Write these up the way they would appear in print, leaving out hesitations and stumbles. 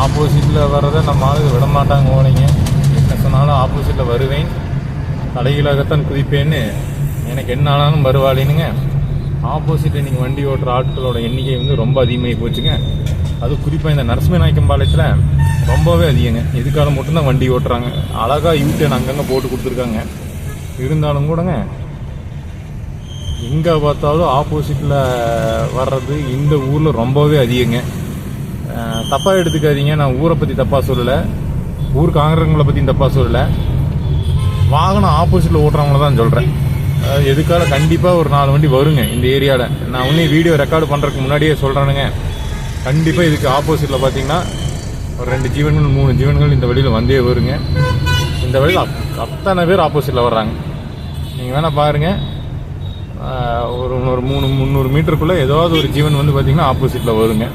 ஆப்போசிட்டில் வர்றதை நம்ம ஆளுங்க விட மாட்டாங்க. ஓலைங்க என்ன சொன்னாலும் ஆப்போசிட்டில் வருவேன், தலைகீழாகத்தான் குதிப்பேன்னு எனக்கு என்ன ஆனாலும் வருவாளினுங்க. ஆப்போசிட்டில் இன்றைக்கி வண்டி ஓட்டுற ஆட்களோட எண்ணிக்கை வந்து ரொம்ப அதிகமாகி போச்சுங்க. அது குறிப்பாக இந்த நரசிம்ம நாயக்கம்பாளையத்தில் ரொம்பவே அதிகங்க. எதுக்காக மட்டும்தான் வண்டி ஓட்டுறாங்க. அழகாக யூடியூன் அங்கங்கே போட்டு கொடுத்துருக்காங்க. இருந்தாலும் கூடங்க எங்கே பார்த்தாலும் ஆப்போசிட்டில் வர்றது இந்த ஊரில் ரொம்பவே அதிகங்க. தப்பாக எடுத்துக்காதீங்க, நான் ஊரை பற்றி தப்பாக சொல்லலை, ஊர் காங்கிரங்களை பற்றியும் தப்பாக சொல்லலை, வாகனம் ஆப்போசிட்டில் ஓட்டுறவங்கள தான் சொல்கிறேன். எதுக்காக கண்டிப்பாக ஒரு 4 வண்டி வருங்க இந்த ஏரியாவில். நான் ஒன்றும் வீடியோ ரெக்கார்டு பண்ணுறதுக்கு முன்னாடியே சொல்கிறேனுங்க. கண்டிப்பாக இதுக்கு ஆப்போசிட்டில் பார்த்தீங்கன்னா ஒரு 2 ஜீவன்கள் 3 ஜீவன்கள் இந்த வழியில் வந்தே வருங்க. இந்த வழியில் அத்தனை பேர் ஆப்போசிட்டில் வர்றாங்க. நீங்கள் வேணால் பாருங்கள், ஒரு 300 மீட்டருக்குள்ளே ஏதாவது ஒரு ஜீவன் வந்து பார்த்தீங்கன்னா ஆப்போசிட்டில் வருங்க.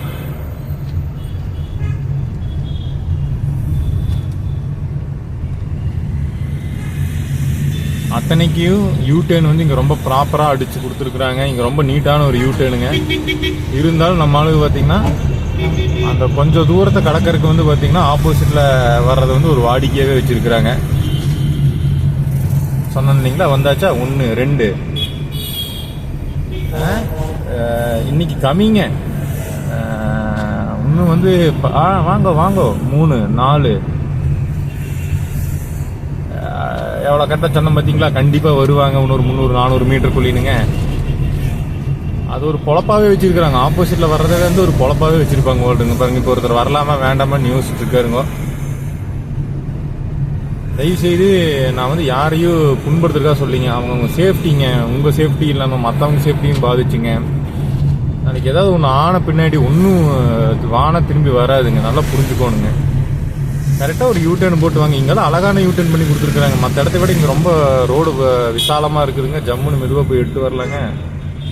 அத்தனைக்கும் யூடேர்ன் வந்து இங்கே ரொம்ப ப்ராப்பராக அடித்து கொடுத்துருக்குறாங்க. இங்கே ரொம்ப நீட்டான ஒரு யூடேர்னுங்க. இருந்தாலும் நம்ம ஆளுங்க பார்த்தீங்கன்னா அந்த கொஞ்சம் தூரத்தை கடக்கிறதுக்கு வந்து பார்த்தீங்கன்னா ஆப்போசிட்டில் வர்றதை வந்து ஒரு வாடிக்கையாகவே வச்சுருக்குறாங்க. சொன்னேன் இல்லைங்களா, வந்தாச்சா 1 2 இன்னைக்கு கம்மிங்க. இன்னும் வந்து வாங்க 3 4 எவ்வளோ கரெக்டாக சொன்ன பார்த்தீங்களா. கண்டிப்பாக வருவாங்க இன்னொரு 300 400 மீட்டருக்குள்ளினுங்க. அது ஒரு பொழப்பாகவே வச்சிருக்கிறாங்க. ஆப்போசிட்டில் வர்றதை வந்து ஒரு பொழப்பாகவே வச்சிருப்பாங்க ஓல்டுங்க. பாருங்க, இப்போ ஒருத்தர் வரலாமா வேண்டாமா நியூஸ் இருக்காருங்க. தயவுசெய்து நான் வந்து யாரையும் புண்படுத்துறதா சொல்லிங்க. அவங்கவுங்க சேஃப்டிங்க, உங்கள் சேஃப்டி இல்லாமல் மற்றவங்க சேஃப்டியும் பாதிச்சுங்க. நாளைக்கு ஏதாவது ஒன்று ஆன பின்னாடி ஒன்றும் வான திரும்பி வராதுங்க. நல்லா புரிஞ்சுக்கோணுங்க. கரெக்டாக ஒரு யூடர்ன் போட்டு வாங்க. இங்கெல்லாம் அழகான யூடர்ன் பண்ணி கொடுத்துருக்குறாங்க. மற்ற இடத்த விட இங்கே ரொம்ப ரோடு விசாலமாக இருக்குதுங்க. ஜம்முன்னு மெதுவாக போய் எடுத்து வரலாங்க.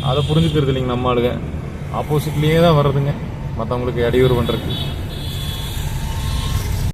அதை புரிஞ்சுக்கிறது இல்லைங்க நம்ம ஆளுங்க. ஆப்போசிட்லேயே தான் வர்றதுங்க மற்றவங்களுக்கு இடையூறு பண்ணுறதுக்கு.